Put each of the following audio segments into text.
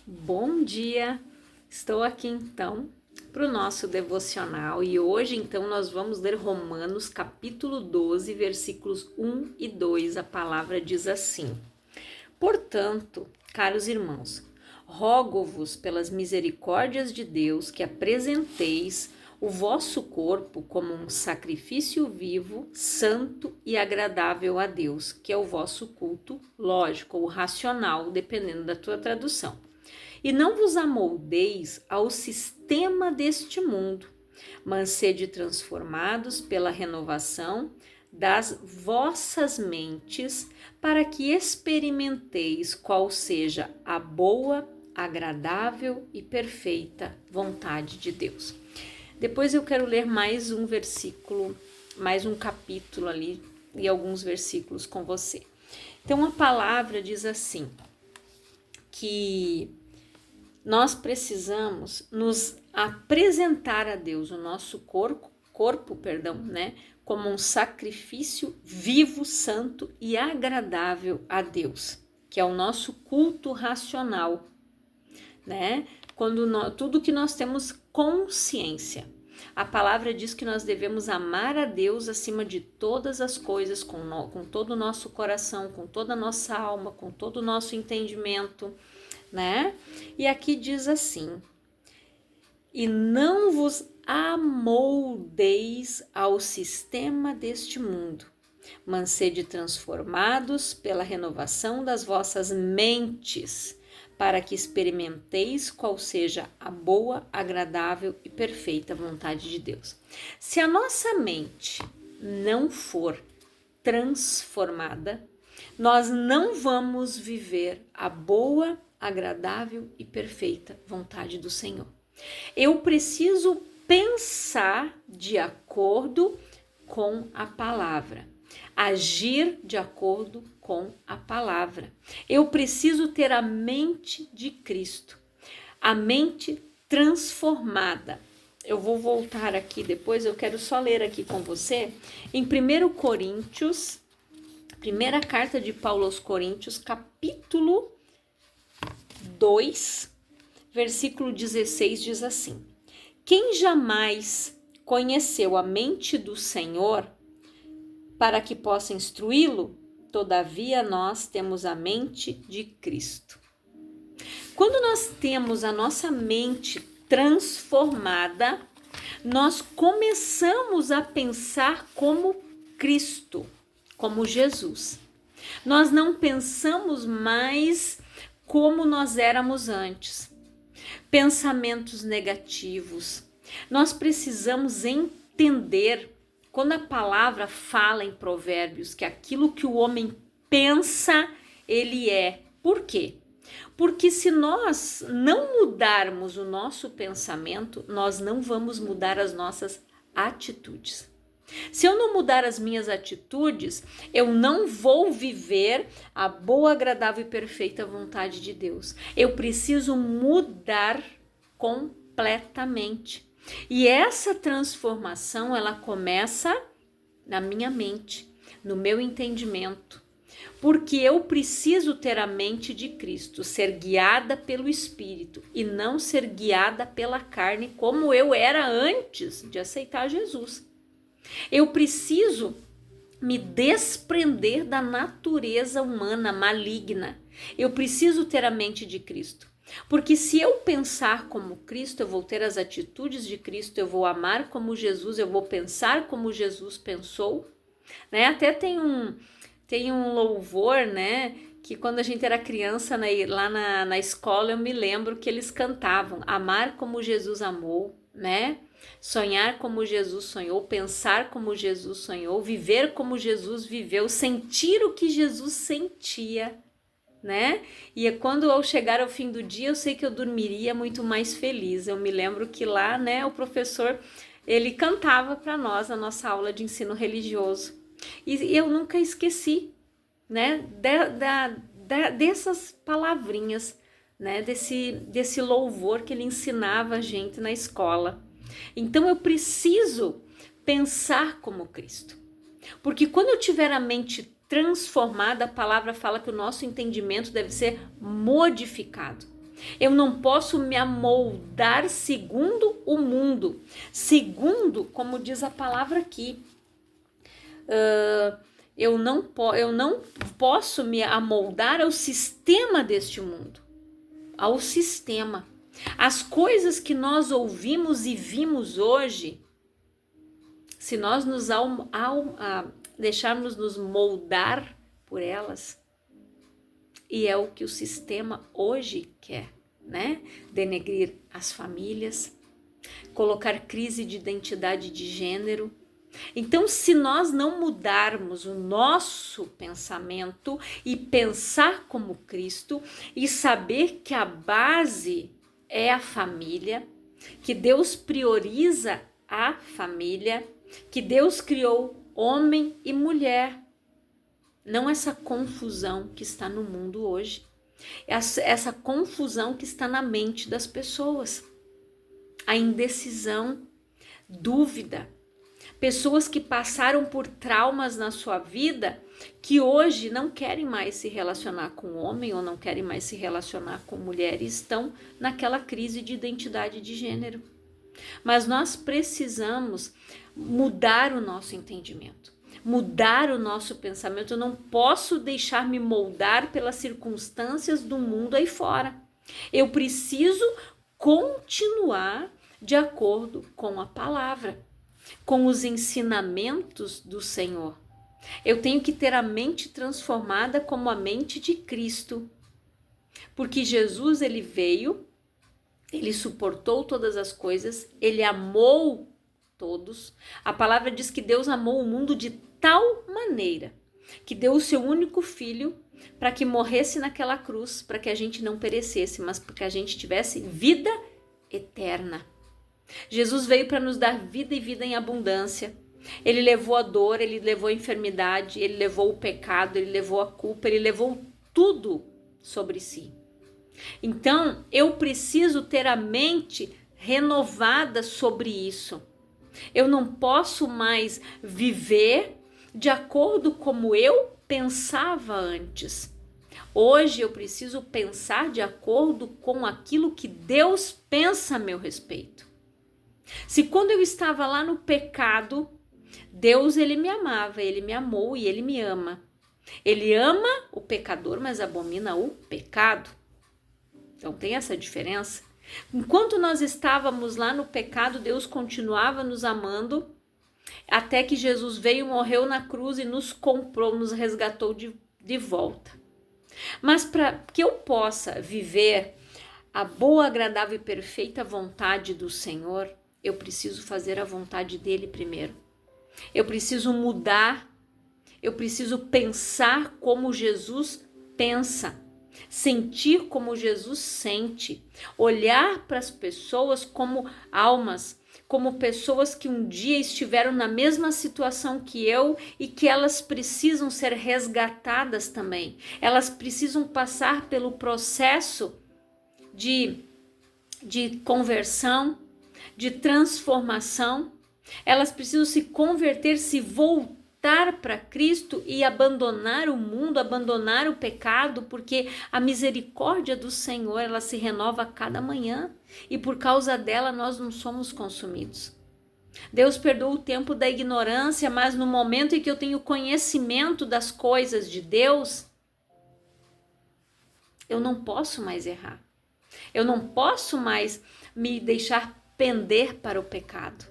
Bom dia! Estou aqui então para o nosso devocional e hoje então nós vamos ler Romanos capítulo 12, versículos 1 e 2. A palavra diz assim: Portanto, caros irmãos, rogo-vos pelas misericórdias de Deus que apresenteis o vosso corpo como um sacrifício vivo, santo e agradável a Deus, que é o vosso culto lógico ou racional, dependendo da tua tradução. E não vos amoldeis ao sistema deste mundo, mas sede transformados pela renovação das vossas mentes, para que experimenteis qual seja a boa, agradável e perfeita vontade de Deus. Depois eu quero ler mais um versículo, mais um capítulo ali e alguns versículos com você. Então a palavra diz assim, que nós precisamos nos apresentar a Deus, o nosso corpo, como um sacrifício vivo, santo e agradável a Deus, que é o nosso culto racional, né? Tudo que nós temos consciência. A palavra diz que nós devemos amar a Deus acima de todas as coisas, com todo o nosso coração, com toda a nossa alma, com todo o nosso entendimento, né? E aqui diz assim: e não vos amoldeis ao sistema deste mundo, mas sede transformados pela renovação das vossas mentes, para que experimenteis qual seja a boa, agradável e perfeita vontade de Deus. Se a nossa mente não for transformada, nós não vamos viver a boa, agradável e perfeita vontade do Senhor. Eu preciso pensar de acordo com a palavra, agir de acordo com a palavra. Eu preciso ter a mente de Cristo, a mente transformada. Eu vou voltar aqui depois, eu quero só ler aqui com você em 1 Coríntios, primeira carta de Paulo aos Coríntios, capítulo 2, versículo 16 diz assim: quem jamais conheceu a mente do Senhor para que possa instruí-lo? Todavia nós temos a mente de Cristo. Quando nós temos a nossa mente transformada, nós começamos a pensar como Cristo, como Jesus. Nós não pensamos mais como nós éramos antes. Pensamentos negativos. Nós precisamos entender, quando a palavra fala em Provérbios, que aquilo que o homem pensa, ele é. Por quê? Porque se nós não mudarmos o nosso pensamento, nós não vamos mudar as nossas atitudes. Se eu não mudar as minhas atitudes, eu não vou viver a boa, agradável e perfeita vontade de Deus. Eu preciso mudar completamente. E essa transformação, ela começa na minha mente, no meu entendimento. Porque eu preciso ter a mente de Cristo, ser guiada pelo Espírito e não ser guiada pela carne como eu era antes de aceitar Jesus. Eu preciso me desprender da natureza humana maligna. Eu preciso ter a mente de Cristo. Porque se eu pensar como Cristo, eu vou ter as atitudes de Cristo, eu vou amar como Jesus, eu vou pensar como Jesus pensou, né? Até tem um louvor, né? Que quando a gente era criança, lá na escola, eu me lembro que eles cantavam: amar como Jesus amou, né? Sonhar como Jesus sonhou, pensar como Jesus sonhou, viver como Jesus viveu, sentir o que Jesus sentia, né? E quando eu chegar ao fim do dia, eu sei que eu dormiria muito mais feliz. Eu me lembro que lá, né, o professor, ele cantava para nós a nossa aula de ensino religioso. E eu nunca esqueci, né, dessas palavrinhas, né, desse louvor que ele ensinava a gente na escola. Então eu preciso pensar como Cristo. Porque quando eu tiver a mente transformada, a palavra fala que o nosso entendimento deve ser modificado. Eu não posso me amoldar segundo o mundo. Segundo, como diz a palavra aqui, eu não posso me amoldar ao sistema deste mundo. Ao sistema. As coisas que nós ouvimos e vimos hoje, se nós nos deixarmos nos moldar por elas, e é o que o sistema hoje quer, né? Denegrir as famílias, colocar crise de identidade de gênero. Então, se nós não mudarmos o nosso pensamento e pensar como Cristo e saber que a base é a família, que Deus prioriza a família, que Deus criou homem e mulher, não essa confusão que está no mundo hoje, essa confusão que está na mente das pessoas, a indecisão, dúvida, pessoas que passaram por traumas na sua vida que hoje não querem mais se relacionar com homem ou não querem mais se relacionar com mulher e estão naquela crise de identidade de gênero. Mas nós precisamos mudar o nosso entendimento, mudar o nosso pensamento. Eu não posso deixar me moldar pelas circunstâncias do mundo aí fora. Eu preciso continuar de acordo com a palavra, com os ensinamentos do Senhor. Eu tenho que ter a mente transformada como a mente de Cristo, porque Jesus, ele veio, ele suportou todas as coisas, ele amou todos. A palavra diz que Deus amou o mundo de tal maneira que deu o seu único filho para que morresse naquela cruz, para que a gente não perecesse, mas para que a gente tivesse vida eterna. Jesus veio para nos dar vida e vida em abundância. Ele levou a dor, ele levou a enfermidade, ele levou o pecado, ele levou a culpa, ele levou tudo sobre si. Então, eu preciso ter a mente renovada sobre isso. Eu não posso mais viver de acordo como eu pensava antes. Hoje eu preciso pensar de acordo com aquilo que Deus pensa a meu respeito. Se quando eu estava lá no pecado, Deus, ele me amava, ele me amou e ele me ama. Ele ama o pecador, mas abomina o pecado. Então tem essa diferença. Enquanto nós estávamos lá no pecado, Deus continuava nos amando, até que Jesus veio, morreu na cruz e nos comprou, nos resgatou de volta. Mas para que eu possa viver a boa, agradável e perfeita vontade do Senhor, eu preciso fazer a vontade dele primeiro. Eu preciso mudar, eu preciso pensar como Jesus pensa, sentir como Jesus sente, olhar para as pessoas como almas, como pessoas que um dia estiveram na mesma situação que eu e que elas precisam ser resgatadas também. Elas precisam passar pelo processo de conversão, de transformação. Elas precisam se converter, se voltar para Cristo e abandonar o mundo, abandonar o pecado, porque a misericórdia do Senhor, ela se renova a cada manhã e por causa dela nós não somos consumidos. Deus perdoa o tempo da ignorância, mas no momento em que eu tenho conhecimento das coisas de Deus, eu não posso mais errar. Eu não posso mais me deixar pender para o pecado.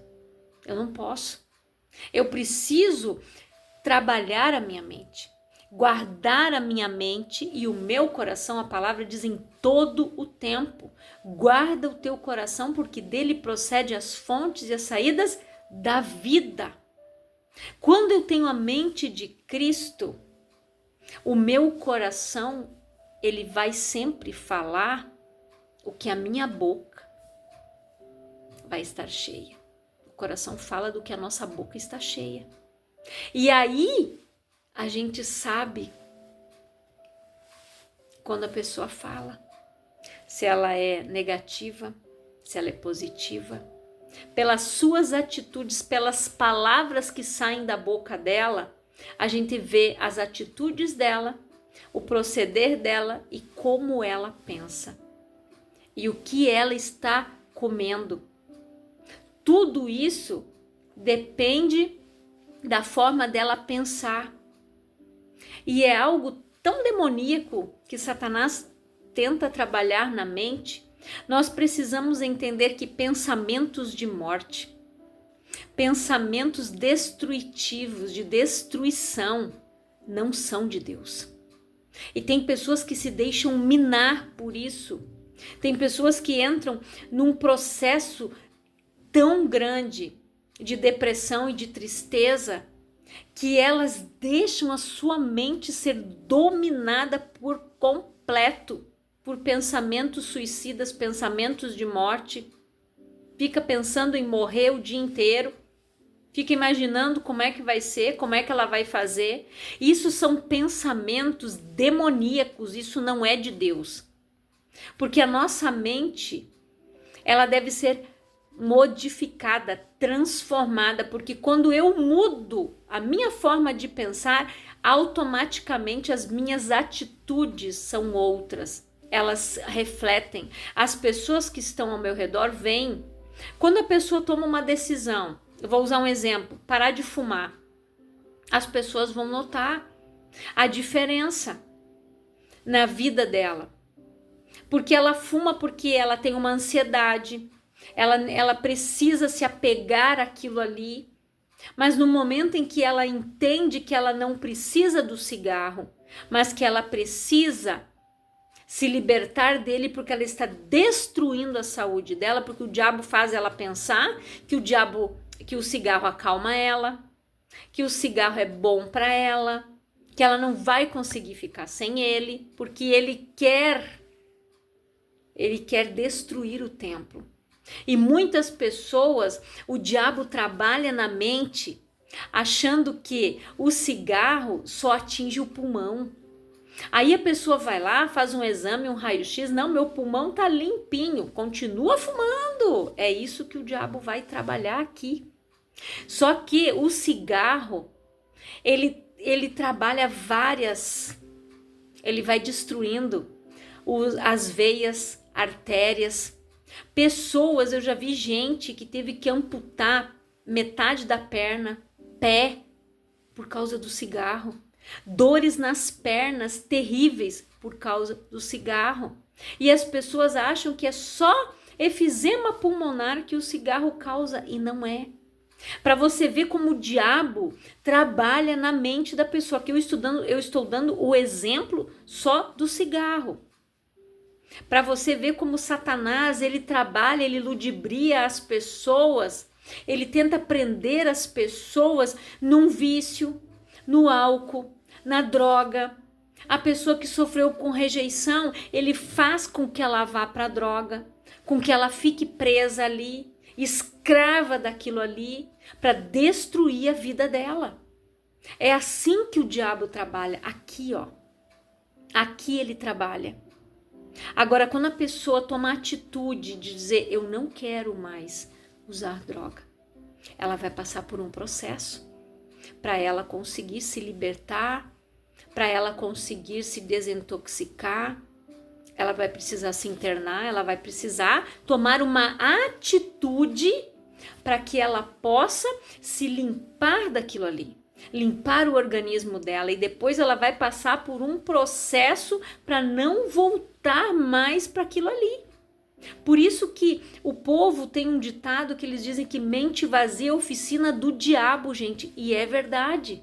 Eu não posso. Eu preciso trabalhar a minha mente, guardar a minha mente e o meu coração. A palavra diz em todo o tempo. Guarda o teu coração, porque dele procede as fontes e as saídas da vida. Quando eu tenho a mente de Cristo, o meu coração, ele vai sempre falar o que a minha boca vai estar cheia. O coração fala do que a nossa boca está cheia. E aí a gente sabe quando a pessoa fala, se ela é negativa, se ela é positiva. Pelas suas atitudes, pelas palavras que saem da boca dela, a gente vê as atitudes dela, o proceder dela e como ela pensa. e o que ela está comendo. Tudo isso depende da forma dela pensar. E é algo tão demoníaco que Satanás tenta trabalhar na mente. Nós precisamos entender que pensamentos de morte, pensamentos destrutivos, de destruição, não são de Deus. E tem pessoas que se deixam minar por isso. Tem pessoas que entram num processo tão grande de depressão e de tristeza que elas deixam a sua mente ser dominada por completo por pensamentos suicidas, pensamentos de morte. Fica pensando em morrer o dia inteiro. Fica imaginando como é que vai ser, como é que ela vai fazer. Isso são pensamentos demoníacos, isso não é de Deus. Porque a nossa mente, ela deve ser modificada, transformada, porque quando eu mudo a minha forma de pensar, automaticamente as minhas atitudes são outras. Elas refletem. As pessoas que estão ao meu redor veem. Quando a pessoa toma uma decisão, eu vou usar um exemplo, parar de fumar, as pessoas vão notar a diferença na vida dela. Porque ela fuma porque ela tem uma ansiedade, ela precisa se apegar àquilo ali, mas no momento em que ela entende que ela não precisa do cigarro, mas que ela precisa se libertar dele porque ela está destruindo a saúde dela, porque o diabo faz ela pensar que o cigarro acalma ela, que o cigarro é bom para ela, que ela não vai conseguir ficar sem ele, porque ele quer destruir o templo. E muitas pessoas, o diabo trabalha na mente achando que o cigarro só atinge o pulmão. Aí a pessoa vai lá, faz um exame, um raio-x, não, meu pulmão tá limpinho, continua fumando. É isso que o diabo vai trabalhar aqui. Só que o cigarro, ele trabalha ele vai destruindo as veias, artérias. Pessoas, eu já vi gente que teve que amputar metade da perna, pé, por causa do cigarro. Dores nas pernas terríveis por causa do cigarro. E as pessoas acham que é só efizema pulmonar que o cigarro causa, e não é. Para você ver como o diabo trabalha na mente da pessoa, que eu estou dando o exemplo só do cigarro. Para você ver como Satanás, ele trabalha, ele ludibria as pessoas, ele tenta prender as pessoas num vício, no álcool, na droga. A pessoa que sofreu com rejeição, ele faz com que ela vá para a droga, com que ela fique presa ali, escrava daquilo ali, para destruir a vida dela. É assim que o diabo trabalha, aqui, ó. Aqui ele trabalha. Agora, quando a pessoa toma a atitude de dizer, eu não quero mais usar droga, ela vai passar por um processo para ela conseguir se libertar, para ela conseguir se desintoxicar. Ela vai precisar se internar, ela vai precisar tomar uma atitude para que ela possa se limpar daquilo ali, limpar o organismo dela, e depois ela vai passar por um processo para não voltar mais para aquilo ali. Por isso que o povo tem um ditado que eles dizem que mente vazia é oficina do diabo, gente, e é verdade.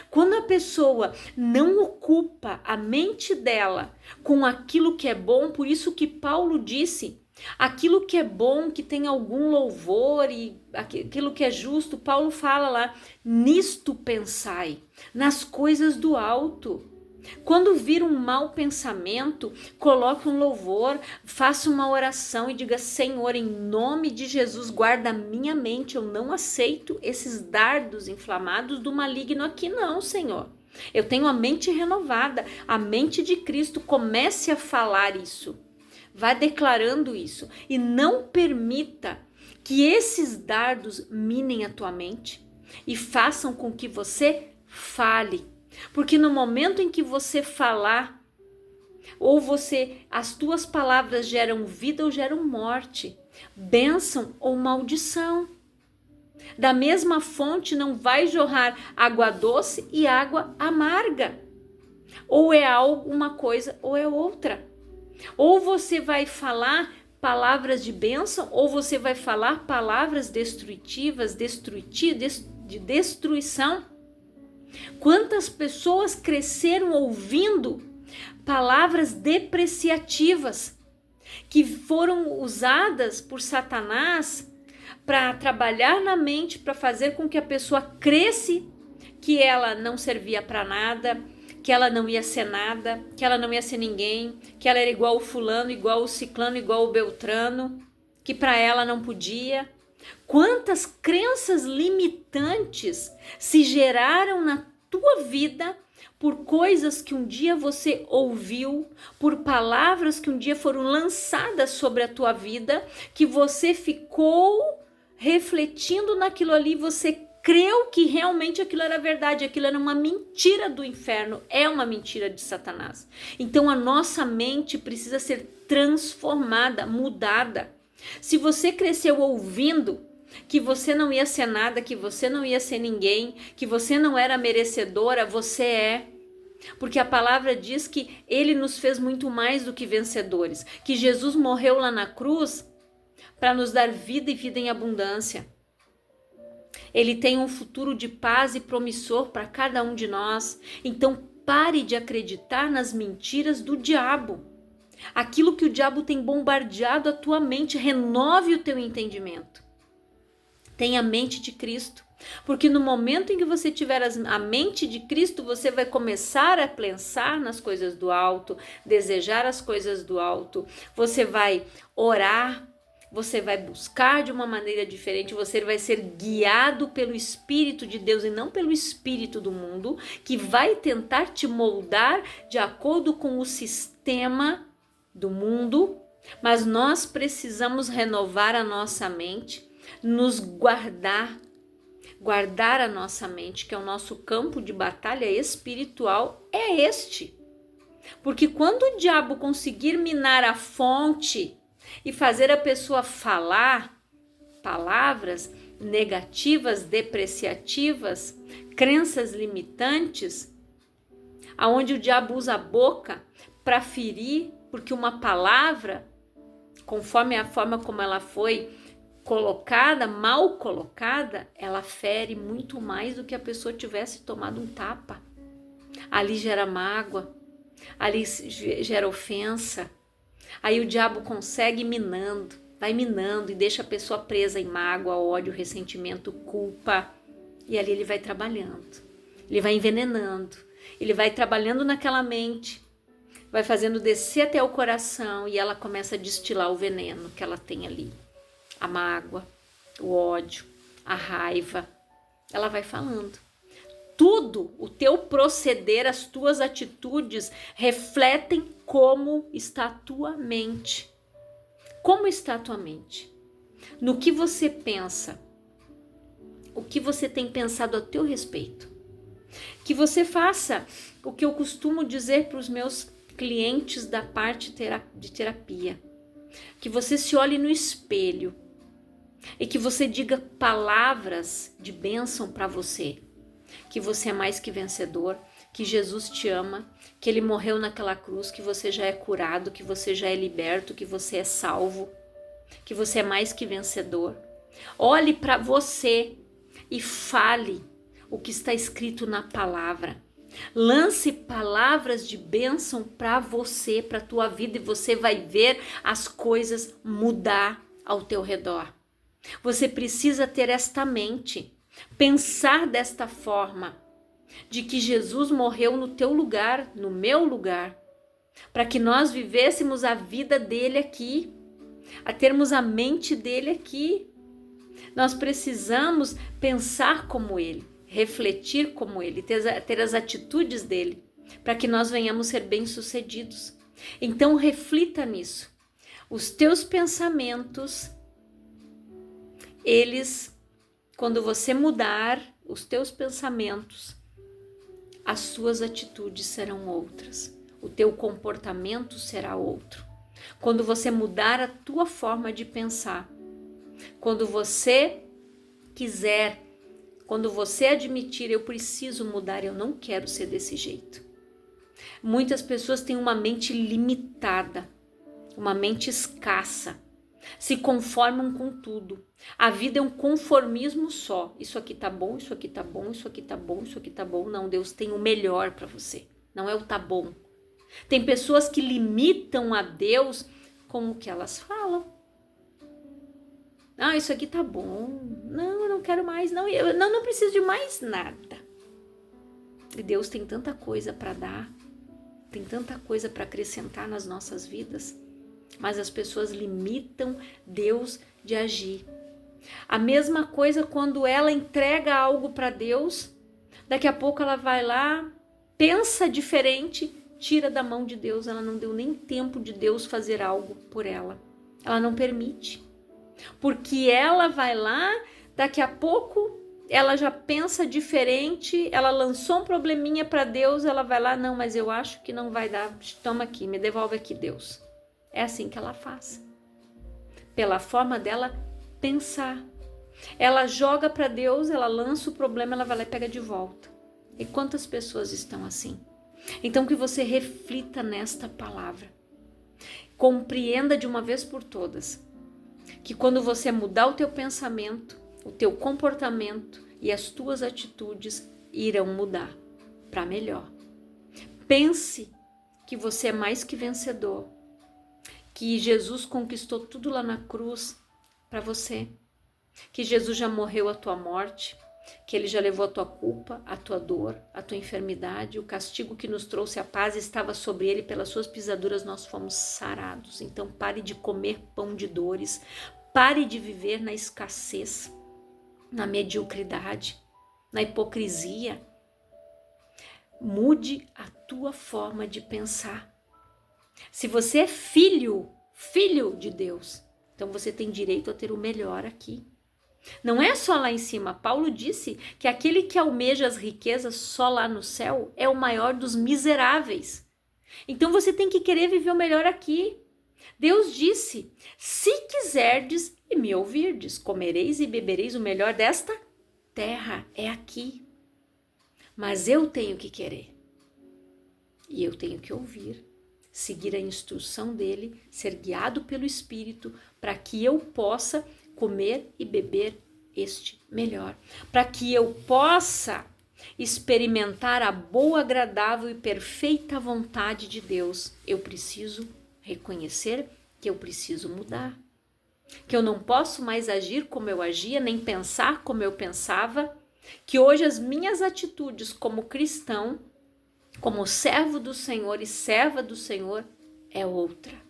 Quando a pessoa não ocupa a mente dela com aquilo que é bom, por isso que Paulo disse, aquilo que é bom, que tem algum louvor e aquilo que é justo, Paulo fala lá, nisto pensai, nas coisas do alto. Quando vir um mau pensamento, coloque um louvor, faça uma oração e diga, Senhor, em nome de Jesus, guarda a minha mente, eu não aceito esses dardos inflamados do maligno aqui não, Senhor. Eu tenho a mente renovada, a mente de Cristo, comece a falar isso. Vá declarando isso e não permita que esses dardos minem a tua mente e façam com que você fale. Porque no momento em que você falar, Ou as tuas palavras geram vida ou geram morte, bênção ou maldição. Da mesma fonte não vai jorrar água doce e água amarga. Ou é uma coisa ou é outra. Ou você vai falar palavras de bênção, ou você vai falar palavras destrutivas, de destruição. Quantas pessoas cresceram ouvindo palavras depreciativas que foram usadas por Satanás para trabalhar na mente, para fazer com que a pessoa cresce que ela não servia para nada, que ela não ia ser nada, que ela não ia ser ninguém, que ela era igual o fulano, igual o ciclano, igual o beltrano, que para ela não podia. Quantas crenças limitantes se geraram na tua vida por coisas que um dia você ouviu, por palavras que um dia foram lançadas sobre a tua vida, que você ficou refletindo naquilo ali, você creu que realmente aquilo era verdade, aquilo era uma mentira do inferno, é uma mentira de Satanás. Então a nossa mente precisa ser transformada, mudada. Se você cresceu ouvindo que você não ia ser nada, que você não ia ser ninguém, que você não era merecedora, você é. Porque a palavra diz que ele nos fez muito mais do que vencedores, que Jesus morreu lá na cruz para nos dar vida e vida em abundância. Ele tem um futuro de paz e promissor para cada um de nós. Então pare de acreditar nas mentiras do diabo. Aquilo que o diabo tem bombardeado a tua mente, renove o teu entendimento. Tenha a mente de Cristo. Porque no momento em que você tiver a mente de Cristo, você vai começar a pensar nas coisas do alto, desejar as coisas do alto, você vai orar, você vai buscar de uma maneira diferente, você vai ser guiado pelo Espírito de Deus e não pelo Espírito do mundo, que vai tentar te moldar de acordo com o sistema do mundo, mas nós precisamos renovar a nossa mente, nos guardar a nossa mente, que é o nosso campo de batalha espiritual, é este. Porque quando o diabo conseguir minar a fonte e fazer a pessoa falar palavras negativas, depreciativas, crenças limitantes, aonde o diabo usa a boca para ferir, porque uma palavra, conforme a forma como ela foi colocada, mal colocada, ela fere muito mais do que a pessoa tivesse tomado um tapa. Ali gera mágoa, ali gera ofensa. Aí o diabo consegue vai minando e deixa a pessoa presa em mágoa, ódio, ressentimento, culpa. E ali ele vai trabalhando, ele vai envenenando, ele vai trabalhando naquela mente, vai fazendo descer até o coração e ela começa a destilar o veneno que ela tem ali. A mágoa, o ódio, a raiva, ela vai falando. Tudo, o teu proceder, as tuas atitudes refletem como está a tua mente. Como está a tua mente? No que você pensa? O que você tem pensado a teu respeito? Que você faça o que eu costumo dizer para os meus clientes da parte de terapia. Que você se olhe no espelho e que você diga palavras de bênção para você, que você é mais que vencedor, que Jesus te ama, que ele morreu naquela cruz, que você já é curado, que você já é liberto, que você é salvo, que você é mais que vencedor. Olhe para você e fale o que está escrito na palavra. Lance palavras de bênção para você, para a tua vida, e você vai ver as coisas mudar ao teu redor. Você precisa ter esta mente, pensar desta forma, de que Jesus morreu no teu lugar, no meu lugar, para que nós vivêssemos a vida dele aqui, a termos a mente dele aqui. Nós precisamos pensar como ele, refletir como ele, ter as atitudes dele, para que nós venhamos ser bem-sucedidos. Então reflita nisso. Os teus pensamentos, quando você mudar os teus pensamentos, as suas atitudes serão outras. o teu comportamento será outro. Quando você mudar a tua forma de pensar, quando você quiser, quando você admitir, eu preciso mudar, eu não quero ser desse jeito. Muitas pessoas têm uma mente limitada, uma mente escassa, se conformam com tudo. A vida é um conformismo só. Isso aqui tá bom, isso aqui tá bom, isso aqui tá bom, isso aqui tá bom. Não, Deus tem o melhor para você. Não é o tá bom. Tem pessoas que limitam a Deus com o que elas falam. Ah, isso aqui tá bom. Não, eu não quero mais. Não, eu não preciso de mais nada. E Deus tem tanta coisa para dar. Tem tanta coisa para acrescentar nas nossas vidas. Mas as pessoas limitam Deus de agir. A mesma coisa quando ela entrega algo para Deus. Daqui a pouco ela vai lá, pensa diferente, tira da mão de Deus. Ela não deu nem tempo de Deus fazer algo por ela. Ela não permite. Porque ela vai lá, daqui a pouco ela já pensa diferente, ela lançou um probleminha para Deus, ela vai lá, não, mas eu acho que não vai dar, toma aqui, me devolve aqui, Deus. É assim que ela faz. Pela forma dela pensar. Ela joga para Deus, ela lança o problema, ela vai lá e pega de volta. E quantas pessoas estão assim? Então que você reflita nesta palavra. Compreenda de uma vez por todas que quando você mudar o teu pensamento, o teu comportamento e as tuas atitudes irão mudar para melhor. Pense que você é mais que vencedor, que Jesus conquistou tudo lá na cruz para você, que Jesus já morreu a tua morte, que Ele já levou a tua culpa, a tua dor, a tua enfermidade, o castigo que nos trouxe a paz estava sobre Ele, pelas suas pisaduras nós fomos sarados. Então pare de comer pão de dores, pare de viver na escassez, na mediocridade, na hipocrisia. Mude a tua forma de pensar. Se você é filho de Deus, então você tem direito a ter o melhor aqui. Não é só lá em cima. Paulo disse que aquele que almeja as riquezas só lá no céu é o maior dos miseráveis. Então você tem que querer viver o melhor aqui. Deus disse, se quiserdes e me ouvirdes, comereis e bebereis o melhor desta terra, é aqui. Mas eu tenho que querer. E eu tenho que ouvir, seguir a instrução dele, ser guiado pelo Espírito, para que eu possa comer e beber este melhor. Para que eu possa experimentar a boa, agradável e perfeita vontade de Deus, eu preciso reconhecer que eu preciso mudar. Que eu não posso mais agir como eu agia, nem pensar como eu pensava. Que hoje as minhas atitudes como cristão, como servo do Senhor e serva do Senhor, é outra.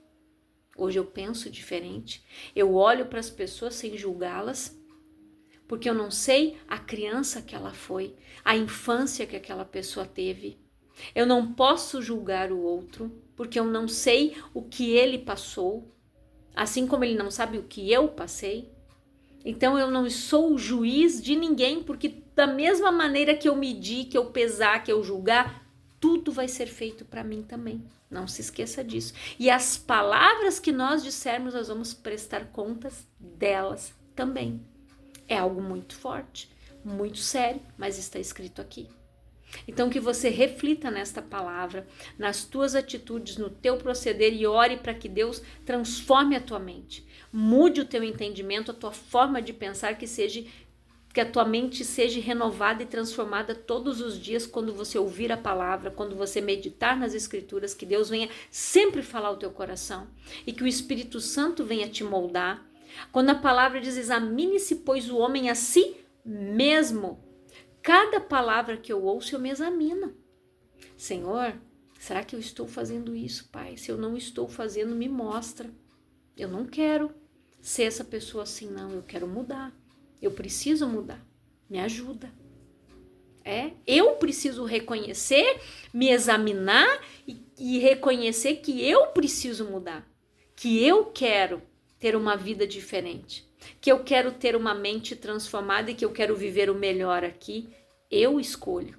Hoje eu penso diferente. Eu olho para as pessoas sem julgá-las, porque eu não sei a criança que ela foi, a infância que aquela pessoa teve. Eu não posso julgar o outro, porque eu não sei o que ele passou, assim como ele não sabe o que eu passei. Então eu não sou o juiz de ninguém, porque da mesma maneira que eu medir, que eu pesar, que eu julgar, tudo vai ser feito para mim também. Não se esqueça disso. E as palavras que nós dissermos, nós vamos prestar contas delas também. É algo muito forte, muito sério, mas está escrito aqui. Então que você reflita nesta palavra, nas tuas atitudes, no teu proceder e ore para que Deus transforme a tua mente. Mude o teu entendimento, a tua forma de pensar, que a tua mente seja renovada e transformada todos os dias quando você ouvir a palavra, quando você meditar nas escrituras, que Deus venha sempre falar ao teu coração e que o Espírito Santo venha te moldar. Quando a palavra diz, examine-se, pois, o homem a si mesmo. Cada palavra que eu ouço, eu me examino. Senhor, será que eu estou fazendo isso, Pai? Se eu não estou fazendo, me mostra. Eu não quero ser essa pessoa assim, não. Eu quero mudar. Eu preciso mudar. Me ajuda. Eu preciso reconhecer, me examinar e reconhecer que eu preciso mudar. Que eu quero ter uma vida diferente. Que eu quero ter uma mente transformada e que eu quero viver o melhor aqui. Eu escolho.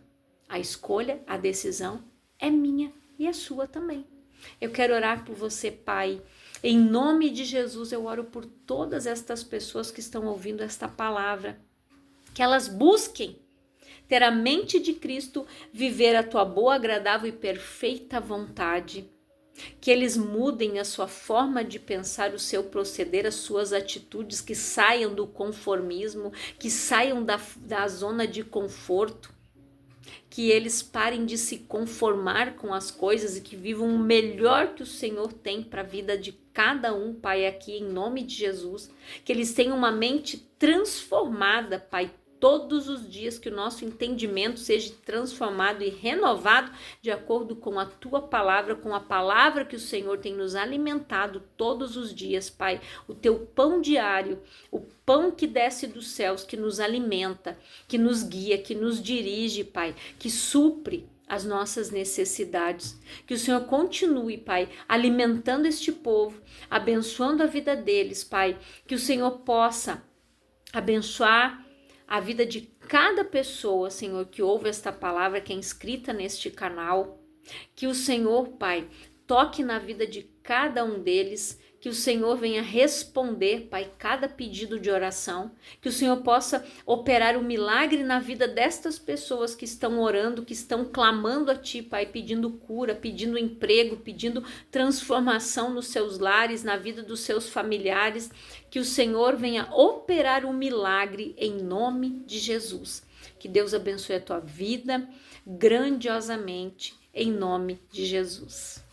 A escolha, a decisão é minha. e a sua também. Eu quero orar por você, Pai. Em nome de Jesus, eu oro por todas estas pessoas que estão ouvindo esta palavra, que elas busquem ter a mente de Cristo, viver a tua boa, agradável e perfeita vontade. Que eles mudem a sua forma de pensar, o seu proceder, as suas atitudes, que saiam do conformismo, que saiam da zona de conforto. Que eles parem de se conformar com as coisas e que vivam o melhor que o Senhor tem para a vida de cada um, Pai, aqui em nome de Jesus. Que eles tenham uma mente transformada, Pai, todos os dias, que o nosso entendimento seja transformado e renovado de acordo com a tua palavra, com a palavra que o Senhor tem nos alimentado todos os dias, Pai. O teu pão diário, o pão que desce dos céus, que nos alimenta, que nos guia, que nos dirige, Pai, que supre as nossas necessidades. Que o Senhor continue, Pai, alimentando este povo, abençoando a vida deles, Pai. Que o Senhor possa abençoar a vida de cada pessoa, Senhor, que ouve esta palavra, que é inscrita neste canal. Que o Senhor, Pai, toque na vida de cada um deles, que o Senhor venha responder, Pai, cada pedido de oração, que o Senhor possa operar um milagre na vida destas pessoas que estão orando, que estão clamando a Ti, Pai, pedindo cura, pedindo emprego, pedindo transformação nos seus lares, na vida dos seus familiares, que o Senhor venha operar um milagre em nome de Jesus. Que Deus abençoe a tua vida grandiosamente, em nome de Jesus.